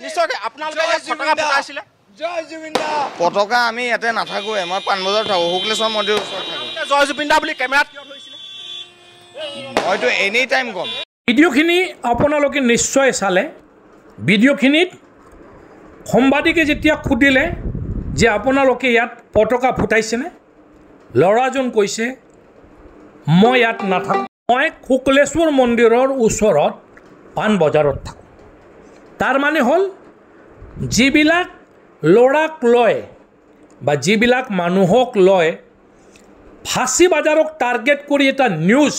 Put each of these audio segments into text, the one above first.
নিশ্চয় আপোনালোকে পতাকা ফুটাইছিলে জয় জুবিন দা পতাকা আমি ইয়াতে নাথাকোৱে মই পাণবজাৰ থাকোঁ শুক্লেশ্বৰ মন্দিৰৰ ওচৰত থাকোঁ জয় জুবিন দা বুলি কেমেৰাত কিয় ধৰিছিলে মইতো এনি টাইম কম ভিডিঅ'খিনি আপোনালোকে নিশ্চয় চালে ভিডিঅ'খিনিত সাংবাদিকে যেতিয়া সুধিলে যে আপোনালোকে ইয়াত পতাকা ফুটাইছেনে ল'ৰাজন কৈছে মই ইয়াত নাথাকোঁ মই শুক্লেশ্বৰ মন্দিৰৰ ওচৰত পাণবজাৰত থাকোঁ তাৰ মানে হ'ল যিবিলাক ল'ৰাক লয় বা যিবিলাক মানুহক লয় ফাঁচী বজাৰক টাৰ্গেট কৰি এটা নিউজ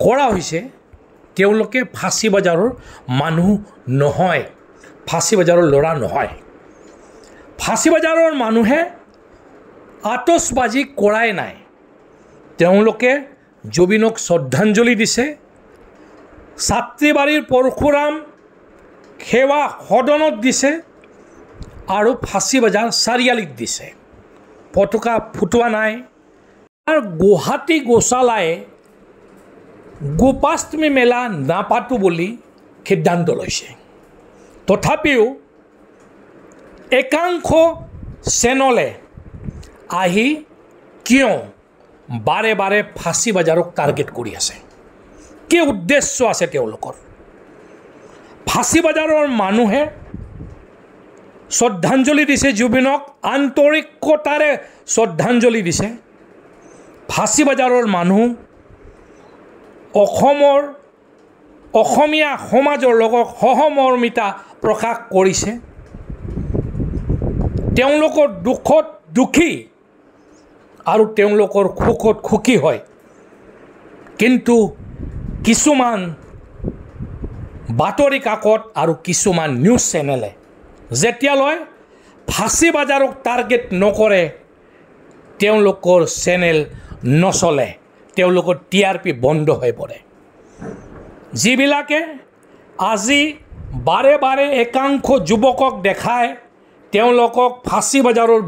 কৰা হৈছে তেওঁলোকে ফাঁচী বজাৰৰ মানুহ নহয় ফাঁচী বজাৰৰ ল'ৰা নহয় ফাঁচী বজাৰৰ মানুহে আতচবাজি কৰাই নাই তেওঁলোকে জুবিনক শ্ৰদ্ধাঞ্জলি দিছে ছাত্ৰীবাৰীৰ পৰশুৰাম সেৱা সদনত দিছে আৰু ফাঁচী বজাৰ চাৰিআলিত দিছে পতাকা ফুটোৱা নাই আৰু গুৱাহাটী গোচালায়ে গোপাষ্টমী মেলা নাপাতো বুলি সিদ্ধান্ত লৈছে তথাপিও একাংশ চেনেলে আহি কিয় বাৰে বাৰে ফাঁচী বজাৰক টাৰ্গেট কৰি আছে কি উদ্দেশ্য আছে তেওঁলোকৰ ফাঁচী বজাৰৰ মানুহে শ্ৰদ্ধাঞ্জলি দিছে জুবিনক আন্তৰিকতাৰে শ্ৰদ্ধাঞ্জলি দিছে ফাঁচী বজাৰৰ মানুহ অসমীয়া সমাজৰ লগত সহমৰ্মিতা প্ৰকাশ কৰিছে তেওঁলোকৰ দুখত দুখী আৰু তেওঁলোকৰ সুখত সুখী হয় কিন্তু কিছুমান বাতৰি কাকত আৰু কিছুমান নিউজ চেনেলে যেতিয়ালৈ ফাঁচী বজাৰক টাৰ্গেট নকৰে তেওঁলোকৰ চেনেল নচলে তেওঁলোকৰ TRP বন্ধ হৈ পৰে যিবিলাকে আজি বাৰে বাৰে একাংশ যুৱকক দেখায় তেওঁলোকক ফাঁচী বজাৰৰ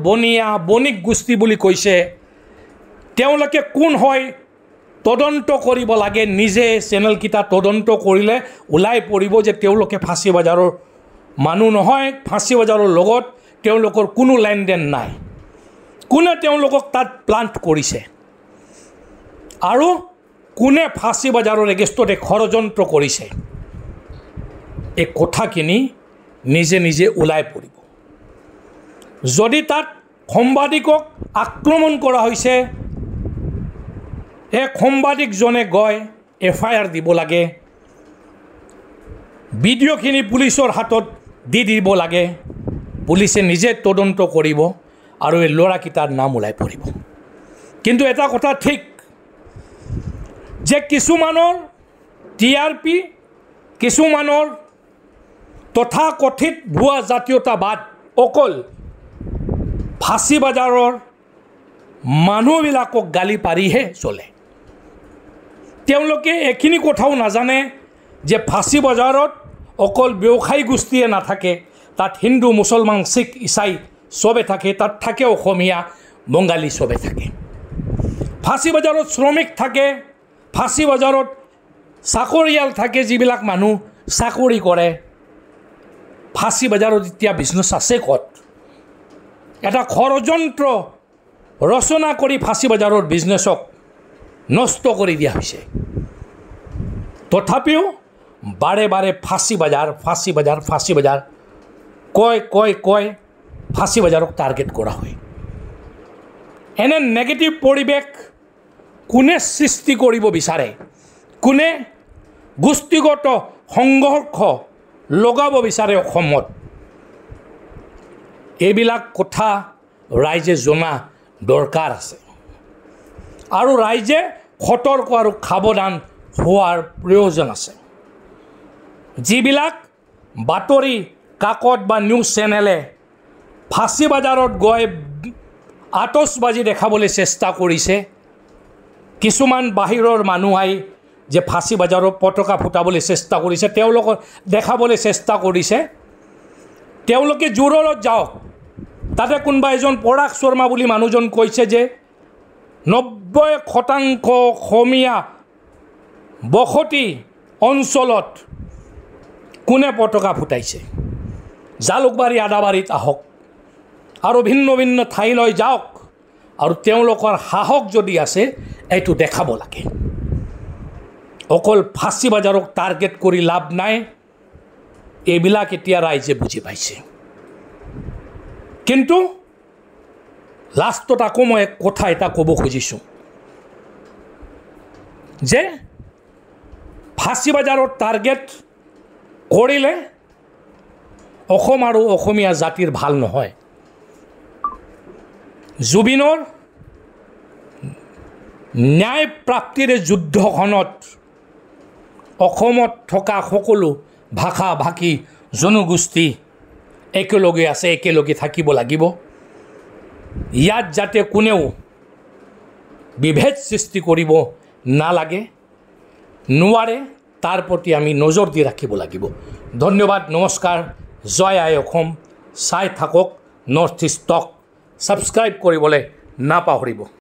বণিক গোষ্ঠী বুলি কৈছে তেওঁলোকে কোন হয় তদন্ত কৰিব লাগে নিজে চেনেলকেইটা তদন্ত কৰিলে ওলাই পৰিব যে তেওঁলোকে ফাঁচী বজাৰৰ মানুহ নহয় ফাঁচী বজাৰৰ লগত তেওঁলোকৰ কোনো লেনদেন নাই কোনে তেওঁলোকক তাত প্লান্ট কৰিছে আৰু কোনে ফাঁচী বজাৰৰ এগেইনষ্টত ষড়যন্ত্ৰ কৰিছে এই কথাখিনি নিজে নিজে ওলাই পৰিব যদি তাত সাংবাদিকক আক্ৰমণ কৰা হৈছে এক সাংবাদিকজনে গৈ FIR দিব লাগে ভিডিঅ'খিনি পুলিচৰ হাতত দি দিব লাগে পুলিচে নিজে তদন্ত কৰিব আৰু এই ল'ৰাকেইটাৰ নাম ওলাই পৰিব কিন্তু এটা কথা ঠিক যে কিছুমানৰ TRP কিছুমানৰ তথাকথিত ভুৱা জাতীয়তাবাদ অকল ফাঁচী বজাৰৰ মানুহবিলাকক গালি পাৰিহে চলে তেওঁলোকে এইখিনি কথাও নাজানে যে ফাঁচী বজাৰত অকল ব্যৱসায়ী গোষ্ঠীয়ে নাথাকে তাত হিন্দু মুছলমান শিখ ইছাই চবে থাকে তাত থাকে অসমীয়া বঙালী চবে থাকে ফাঁচী বজাৰত শ্ৰমিক থাকে ফাঁচী বজাৰত চাকৰিয়াল থাকে যিবিলাক মানুহ চাকৰি কৰে ফাঁচী বজাৰত এতিয়া বিজনেছ আছে ক'ত এটা ষড়যন্ত্ৰ ৰচনা কৰি ফাঁচী বজাৰৰ বিজনেছক নষ্ট কৰি দিয়া হৈছে তথাপিও বাৰে বাৰে ফাঁচী বজাৰ কয় ফাঁচী বজাৰক টাৰ্গেট কৰা হয় এনে নেগেটিভ পৰিৱেশ কোনে সৃষ্টি কৰিব বিচাৰে কোনে গোষ্ঠীগত সংঘৰ্ষ লগাব বিচাৰে অসমত এইবিলাক কথা ৰাইজে জনা দৰকাৰ আছে আৰু ৰাইজে সতৰ্ক আৰু সাৱধান হোৱাৰ প্ৰয়োজন আছে যিবিলাক বাতৰি কাকত বা নিউজ চেনেলে ফাঁচী বজাৰত গৈ আতচবাজি দেখাবলৈ চেষ্টা কৰিছে কিছুমান বাহিৰৰ মানুহ আহি যে ফাঁচী বজাৰত পতাকা ফুটাবলৈ চেষ্টা কৰিছে তেওঁলোকক দেখাবলৈ চেষ্টা কৰিছে তেওঁলোকে জোৰত যাওক তাতে কোনোবা এজন পৰাগ শৰ্মা বুলি মানুহজন কৈছে যে 90% অসমীয়া বসতি অঞ্চলত কোনে পতাকা ফুটাইছে জালুকবাৰী আদাবাৰীত আহক আৰু ভিন্ন ভিন্ন ঠাইলৈ যাওক আৰু তেওঁলোকৰ সাহস যদি আছে এইটো দেখাব লাগে। অকল ফাঁচী বজাৰক টাৰ্গেট কৰি লাভ নাই, এইবিলাক এতিয়া ৰাইজে বুজি পাইছে। কিন্তু লাষ্টত আকৌ মই কথা এটা ক'ব খুজিছোঁ যে ফাঁচী বজাৰৰ টাৰ্গেট কৰিলে অসম আৰু অসমীয়া জাতিৰ ভাল নহয়। জুবিনৰ ন্যায় প্ৰাপ্তিৰে যুদ্ধখনত অসমত থকা সকলো ভাষা ভাষী জনগোষ্ঠী একেলগে আছে, একেলগে থাকিব লাগিব। ইয়াত যাতে কোনেও বিভেদ সৃষ্টি কৰিব নালাগে, নোৱাৰে, তাৰ প্ৰতি আমি নজৰ দি ৰাখিব লাগিব। ধন্যবাদ, নমস্কাৰ, জয় আই অসম। চাই থাকক নৰ্থ ইষ্টক, ছাবস্ক্ৰাইব কৰিবলৈ নাপাহৰিব।